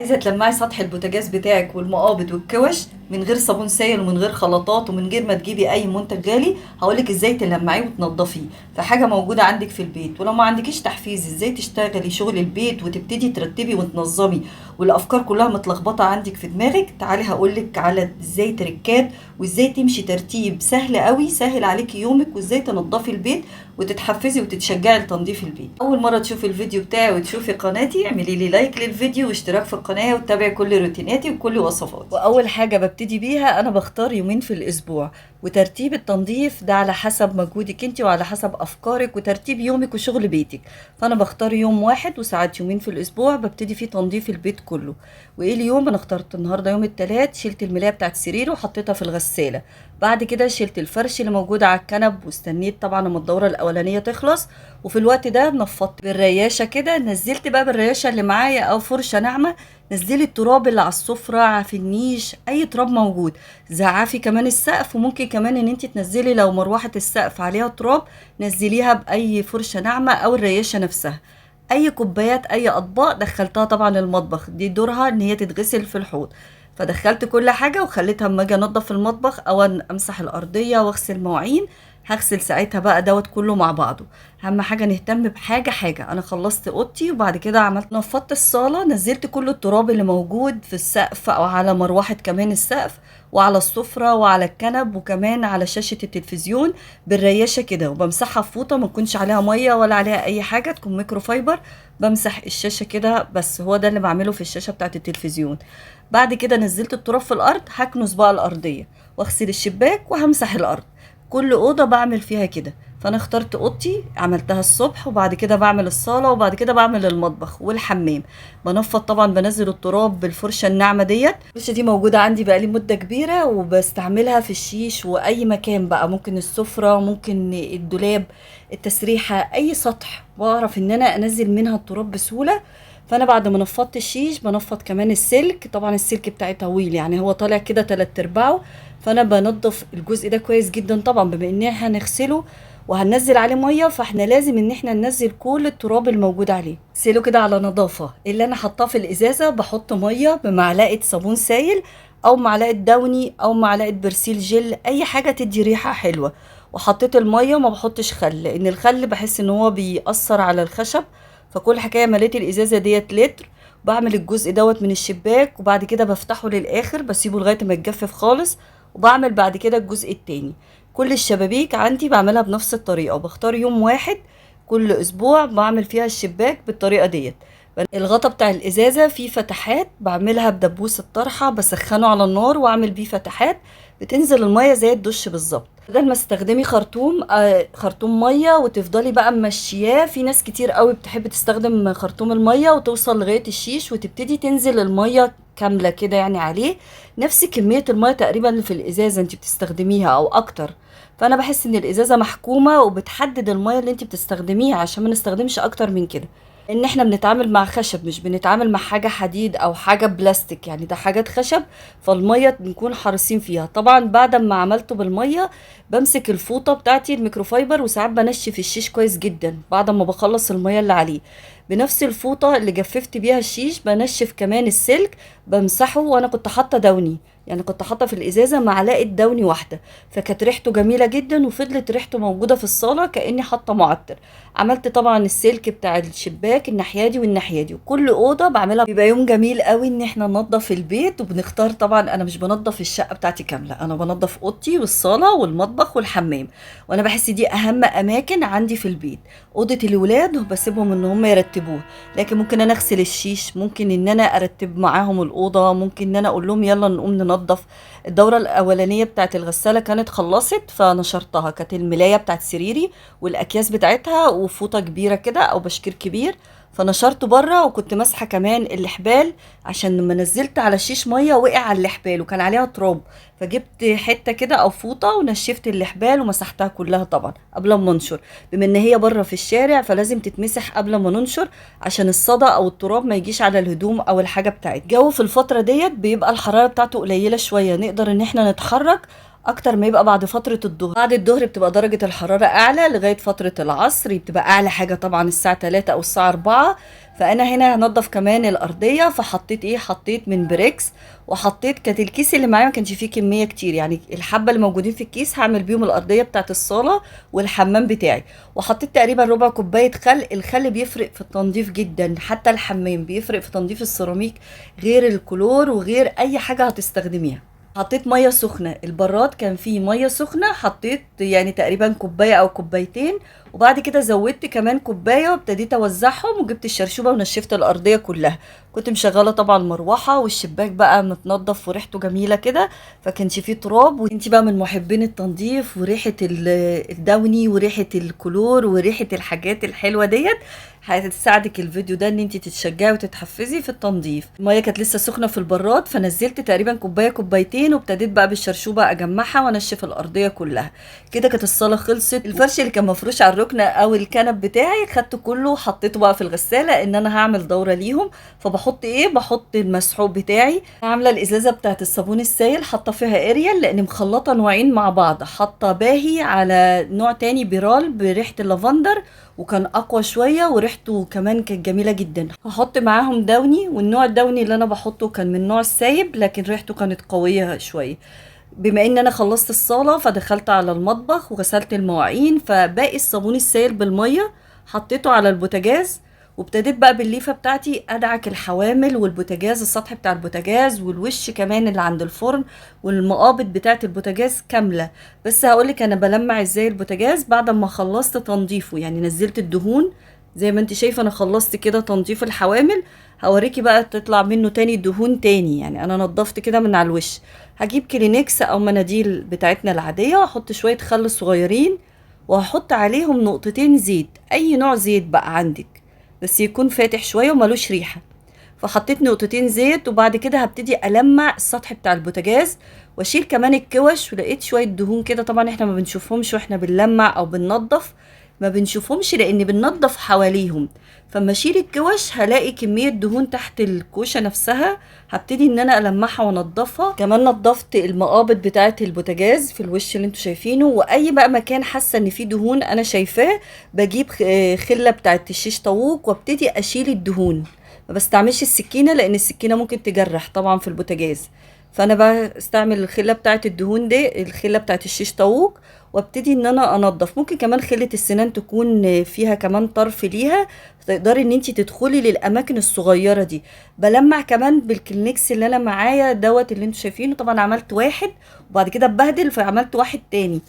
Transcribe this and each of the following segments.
عايزة تلمعي سطح البوتاجاز بتاعك والمقابض والكوش من غير صابون سائل ومن غير خلطات ومن غير ما تجيبي اي منتج غالي. هقولك ازاي تلمعيه وتنضفيه في حاجة موجودة عندك في البيت. ولو ما عندكيش تحفيز ازاي تشتغلي شغل البيت وتبتدي ترتبي وتنظمي والافكار كلها متلخبطة عندك في دماغك، تعالي هقولك على ازاي تركات وازاي تمشي ترتيب سهل قوي سهل عليكي يومك، وازاي تنضفي البيت وتتحفزي وتتشجعي لتنظيف البيت. اول مره تشوفي الفيديو بتاعي وتشوفي قناتي اعملي لي لايك للفيديو واشتراك في القناه وتتابعي كل روتيناتي وكل وصفاتي. واول حاجه ببتدي بيها انا بختار يومين في الاسبوع، وترتيب التنظيف ده على حسب مجهودك انت وعلى حسب افكارك وترتيب يومك وشغل بيتك. فانا بختار يوم واحد وساعات يومين في الاسبوع ببتدي فيه تنظيف البيت كله. وايه اليوم؟ انا اخترت النهارده يوم الثلاث، شلت الملايه بتاعت السرير وحطيتها في الغساله. بعد كده شلت الفرش اللي موجود على الكنب واستنيت طبعا لما الدوره الاولانيه تخلص، وفي الوقت ده نفضت بالرياشه كده، نزلت بقى بالرياشه اللي معايا او فرشه ناعمه، نزلي التراب اللي على السفره في النيش، اي تراب موجود. زعفي كمان السقف، وممكن كمان ان انت تنزلي لو مروحه السقف عليها تراب نزليها باي فرشه ناعمه او الرياشه نفسها. اي كوبايات اي اطباق دخلتها طبعا المطبخ، دي دورها ان هي تتغسل في الحوض. فدخلت كل حاجة وخليتها اما اجي انضف المطبخ او امسح الارضية واغسل مواعين، هغسل ساعتها بقى دوت كله مع بعضه. اهم حاجة نهتم بحاجة حاجة. انا خلصت اوضتي وبعد كده عملت نفضت الصالة، نزلت كل التراب اللي موجود في السقف او على مروحة كمان السقف وعلى السفرة وعلى الكنب وكمان على شاشة التلفزيون بالرياشة كده، وبمسحها في فوطة ما تكونش عليها مية ولا عليها اي حاجة، تكون ميكروفايبر. بمسح الشاشة كده بس، هو ده اللي بعمله في الشاشة بتاعت التلفزيون. بعد كده نزلت التراب في الارض، هكنس بقى الارضيه واغسل الشباك وهمسح الارض. كل اوضه بعمل فيها كده. فانا اخترت اوضتي عملتها الصبح، وبعد كده بعمل الصاله، وبعد كده بعمل المطبخ والحمام. بنفض طبعا، بنزل التراب بالفرشه الناعمه ديت. الفرشه دي موجوده عندي بقالي مده كبيره وبستعملها في الشيش واي مكان بقى، ممكن السفره، ممكن الدولاب، التسريحه، اي سطح بعرف ان انا انزل منها التراب بسهوله. فانا بعد ما نفضت الشيش بنفض كمان السلك، طبعا السلك بتاعي طويل يعني هو طالع كده 3/4. فانا بنضف الجزء ده كويس جدا طبعا، بما ان احنا هنغسله وهننزل عليه ميه، فاحنا لازم ان احنا ننزل كل التراب الموجود عليه، سيله كده على نظافه. اللي انا حطاه في الازازه بحط ميه بمعلقه صابون سائل او معلقه دوني او معلقه برسيل جل، اي حاجه تدي ريحه حلوه. وحطيت الميه وما بحطش خل، لان الخل بحس ان هو بيأثر على الخشب. فكل حكايه مليت الازازه ديت لتر. بعمل الجزء دوت من الشباك وبعد كده بفتحه للاخر، بسيبه لغايه ما يتجفف خالص. وبعمل بعد كده الجزء التاني. كل الشبابيك عندي بعملها بنفس الطريقه، وبختار يوم واحد كل اسبوع بعمل فيها الشباك بالطريقه ديت. الغطا بتاع الازازه فيه فتحات بعملها بدبوس الطرحه، بسخنه على النار واعمل بيه فتحات بتنزل الميه زي الدش بالظبط. بدل ما استخدمي خرطوم خرطوم ميه وتفضلي بقى ممشياه، في ناس كتير قوي بتحب تستخدم خرطوم الميه وتوصل لغايه الشيش وتبتدي تنزل الميه كامله كده يعني عليه، نفس كميه الميه تقريبا اللي في الازازه انت بتستخدميها او اكتر. فانا بحس ان الازازه محكومه وبتحدد الميه اللي انت بتستخدميها عشان ما نستخدمش اكتر من كده. ان احنا بنتعامل مع خشب، مش بنتعامل مع حاجة حديد او حاجة بلاستيك، يعني ده حاجات خشب. فالمية بنكون حريصين فيها. طبعا بعد ما عملته بالمية بمسك الفوطة بتاعتي الميكروفايبر، وساعات بنشف الشيش كويس جدا بعد ما بخلص المية اللي عليه. بنفس الفوطة اللي جففت بيها الشيش بنشف كمان السلك، بمسحه. وانا كنت حاطة دوني، يعني كنت حاطة في الازازة معلقة دوني واحدة، فكانت ريحته جميلة جدا وفضلت ريحته موجودة في الصالة كأني حاطة معطر. عملت طبعا السلك بتاع الشباك الناحيه دي والناحيه دي، وكل اوضه بعملها. بيبقى يوم جميل قوي ان احنا ننظف البيت، وبنختار طبعا. انا مش بنظف الشقه بتاعتي كامله، انا بنظف اوضتي والصاله والمطبخ والحمام. وانا بحس دي اهم اماكن عندي في البيت. اوضه الولاد بسيبهم ان هم يرتبوها، لكن ممكن انا اغسل الشيش، ممكن ان انا ارتب معاهم الاوضه، ممكن ان انا اقول لهم يلا نقوم ننظف. الدوره الاولانيه بتاعت الغساله كانت خلصت فنشرتها، كانت الملايه بتاعت سريري والاكياس بتاعتها وفوطه كبيره كده او بشكير كبير، فنشرته بره. وكنت ماسحه كمان الحبال عشان لما نزلت على الشيش ميه وقع على الحبال وكان عليها تراب، فجبت حته كده او فوطه ونشفت الحبال ومسحتها كلها طبعا قبل ما ننشر. بما ان هي بره في الشارع فلازم تتمسح قبل ما ننشر عشان الصدى او التراب ما يجيش على الهدوم او الحاجه بتاعتي. الجو في الفتره ديت بيبقى الحراره بتاعته قليله شويه، نقدر ان احنا نتحرك اكتر ما يبقى بعد فترة الظهر. بعد الظهر بتبقى درجة الحرارة اعلى لغاية فترة العصر، بتبقى اعلى حاجة طبعا الساعة 3 او الساعة 4. فانا هنا هنضف كمان الارضيه، فحطيت ايه، حطيت من بريكس، وحطيت كانت الكيس اللي معايا ما كانش فيه كميه كتير، يعني الحبه اللي موجودين في الكيس هعمل بيهم الارضيه بتاعت الصاله والحمام بتاعي. وحطيت تقريبا ربع كوبايه خل. الخل بيفرق في التنظيف جدا، حتى الحمام بيفرق في تنظيف السيراميك غير الكلور وغير اي حاجه هتستخدميها. حطيت ميه سخنه، البراد كان فيه ميه سخنه، حطيت يعني تقريبا كوبايه او كوبايتين، وبعد كده زودت كمان كوبايه وابتديت اوزعهم، وجبت الشرشوبه ونشفت الارضيه كلها. كنت مشغله طبعا مروحه، والشباك بقى متنضف وريحته جميله كده، فكانش فيه تراب. وانت بقى من محبين التنظيف وريحه الدوني وريحه الكلور وريحه الحاجات الحلوه ديت، هتساعدك الفيديو ده ان انت تتشجعي وتتحفزي في التنظيف. الميه كانت لسه سخنه في البراد، فنزلت تقريبا كوبايه كوبايتين، وابتديت بقى بالشرشوبه اجمعها وانشف الارضيه كلها. كده كانت الصاله خلصت. الفرش اللي كان مفروش على الركنه او الكنب بتاعي خدته كله حطيته بقى في الغساله، ان انا هعمل دوره ليهم. فبحط ايه، بحط المسحوق بتاعي، عامله الازازه بتاعت الصابون السائل، حاطه فيها اريال لان مخلطه نوعين مع بعض، حاطه باهي على نوع تاني بيرال بريحه اللافندر، وكان اقوى شويه وريحته كمان كانت جميله جدا. هحط معاهم دوني، والنوع الدوني اللي انا بحطه كان من نوع السايب لكن ريحته كانت قويه شويه. بما ان انا خلصت الصاله فدخلت على المطبخ وغسلت المواعين، فباقي الصابون السائل بالميه حطيته على البوتاجاز، وابتديت بقى بالليفه بتاعتي ادعك الحوامل والبوتاجاز، السطح بتاع البوتاجاز والوش كمان اللي عند الفرن والمقابض بتاعت البوتاجاز كامله. بس هقولك انا بلمع ازاي البوتاجاز بعد ما خلصت تنظيفه، يعني نزلت الدهون زي ما انت شايفه، انا خلصت كده تنظيف الحوامل. هوريكي بقى تطلع منه تاني دهون تاني، يعني انا نضفت كده من على الوش. هجيب كلينكس او مناديل بتاعتنا العاديه، واحط شويه خل صغيرين، وهحط عليهم نقطتين زيت، اي نوع زيت بقى عندك بس يكون فاتح شويه وملوش ريحه. فحطيت نقطتين زيت، وبعد كده هبتدي ألمع السطح بتاع البوتاجاز، واشيل كمان الكوش. ولقيت شويه دهون كده، طبعا احنا ما بنشوفهمش واحنا بنلمع او بننضف، ما بنشوفهمش لان بننضف حواليهم. فاما اشيل الكوش هلاقي كميه دهون تحت الكوشه نفسها، هبتدي ان انا المعها وانضفها. كمان نضفت المقابض بتاعه البوتاجاز في الوش اللي انتوا شايفينه، واي بقى مكان حاسه ان فيه دهون انا شايفاه بجيب خله بتاعه الشيش طاووق وابتدي اشيل الدهون. ما بستعملش السكينه لان السكينه ممكن تجرح طبعا في البوتاجاز، فانا بستعمل الخله بتاعه الدهون دي، الخله بتاعه الشيش طاووق، وابتدي ان انا انضف. ممكن كمان خله السنان تكون فيها كمان طرف ليها، تقدري ان انت تدخلي للاماكن الصغيره دي. بلمع كمان بالكلينكس اللي انا معايا دوت اللي انتوا شايفينه، طبعا عملت واحد وبعد كده اتبهدل فعملت واحد تاني.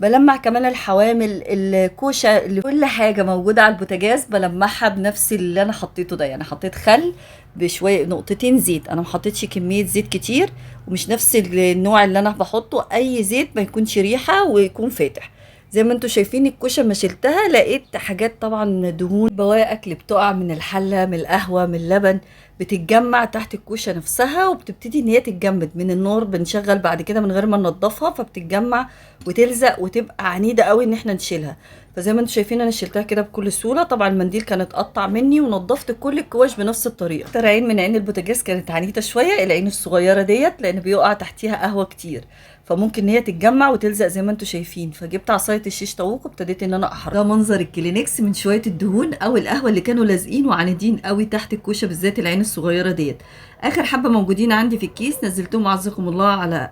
بلمع كمان الحوامل، الكوشه، اللي كل حاجه موجوده على البوتاجاز بلمعها بنفس اللي انا حطيته ده. يعني حطيت خل بشويه نقطتين زيت، انا ما حطيتش كميه زيت كتير، ومش نفس النوع اللي انا بحطه، اي زيت ما يكونش ريحه ويكون فاتح. زي ما انتوا شايفين الكوشه ما شلتها لقيت حاجات طبعا دهون، بواقي اكل بتقع من الحله، من القهوه، من اللبن، بتتجمع تحت الكوشه نفسها، وبتبتدي ان هي تتجمد من النار. بنشغل بعد كده من غير ما ننضفها فبتتجمع وتلزق وتبقى عنيده قوي ان احنا نشيلها. فزي ما انتوا شايفين انا شلتها كده بكل سهوله. طبعا المنديل كان اتقطع مني، ونضفت كل الكواش بنفس الطريقه. اكتر عين من عين البوتاجاز كانت عنيده شويه، العين الصغيره ديت، لان بيقع تحتيها قهوه كتير، فممكن ان هي تتجمع وتلزق زي ما انتوا شايفين. فجبت عصايه الشيش طاووق وابتديت ان انا احرك. ده منظر الكلينكس من شويه الدهون او القهوه اللي كانوا لازقين وعاندين قوي تحت الكوشه، بالذات العين الصغيره ديت. اخر حبه موجودين عندي في الكيس نزلتهم عزكم الله على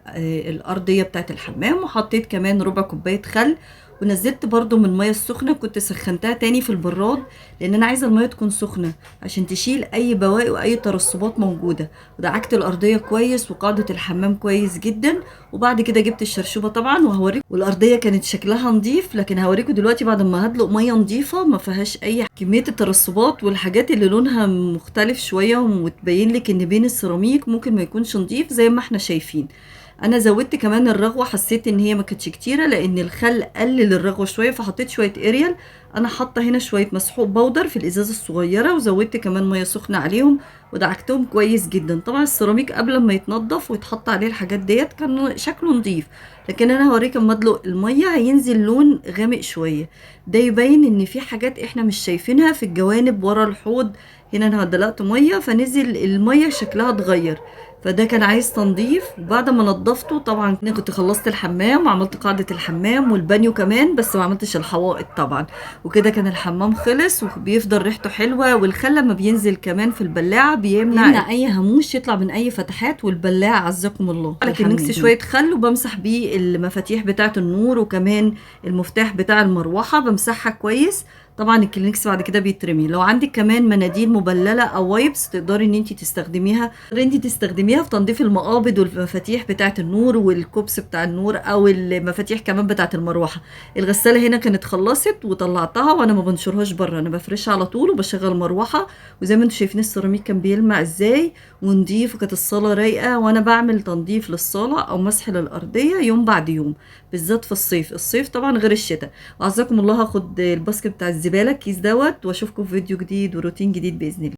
الارضيه بتاعه الحمام، وحطيت كمان ربع كوبايه خل، ونزلت برضو من الميه السخنه، كنت سخنتها تاني في البراد لان انا عايزه الميه تكون سخنه عشان تشيل اي بواقي واي ترسبات موجوده. ودعكت الارضيه كويس وقاعده الحمام كويس جدا، وبعد كده جبت الشرشوبه طبعا وهوريكم. والارضيه كانت شكلها نظيف، لكن هوريكم دلوقتي بعد ما هدلق ميه نظيفه ما فيهاش اي كميه الترسبات والحاجات اللي لونها مختلف شويه، وتبين لك ان بين السيراميك ممكن ما يكونش نظيف زي ما احنا شايفين. انا زودت كمان الرغوه، حسيت ان هي ما كانتش كتيره لان الخل قلل الرغوه شويه، فحطيت شويه اريال. انا حاطه هنا شويه مسحوق بودر في الازازه الصغيره، وزودت كمان ميه سخنه عليهم ودعكتهم كويس جدا. طبعا السيراميك قبل ما يتنضف ويتحط عليه الحاجات ديت كان شكله نظيف، لكن انا هوريك اما ادلق الميه هينزل لون غامق شويه، ده يبين ان في حاجات احنا مش شايفينها في الجوانب ورا الحوض. هنا انا دلقت ميه فنزل الميه شكلها اتغير، فده كان عايز تنظيف. وبعد ما نضفته طبعا انا كنت خلصت الحمام وعملت قاعده الحمام والبانيو كمان، بس ما عملتش الحوائط طبعا. وكده كان الحمام خلص وبيفضل ريحته حلوه، والخل لما بينزل كمان في البلاعه بيمنع اي هموش يطلع من اي فتحات، والبلاعه عزكم الله. لكن نكسي شويه خل وبمسح بيه المفاتيح بتاعه النور، وكمان المفتاح بتاع المروحه بمسحها كويس. طبعا الكلينكس بعد كده بيترمي. لو عندك كمان مناديل مبلله او وايبس تقدري ان انت تستخدميها في تنظيف المقابض والمفاتيح بتاعه النور والكوبس بتاع النور، او المفاتيح كمان بتاعه المروحه. الغساله هنا كانت خلصت وطلعتها، وانا ما بنشرهاش بره، انا بفرشها على طول وبشغل مروحه. وزي ما انتم شايفين السيراميك كان بيلمع ازاي ونضيف، وكانت الصاله رايقه. وانا بعمل تنظيف للصاله او مسح للارضيه يوم بعد يوم، بالذات في الصيف طبعا غير الشتاء. وعزكم الله، هاخد الباسكت بتاع الزباله الكيس دوت، واشوفكم في فيديو جديد وروتين جديد باذن الله.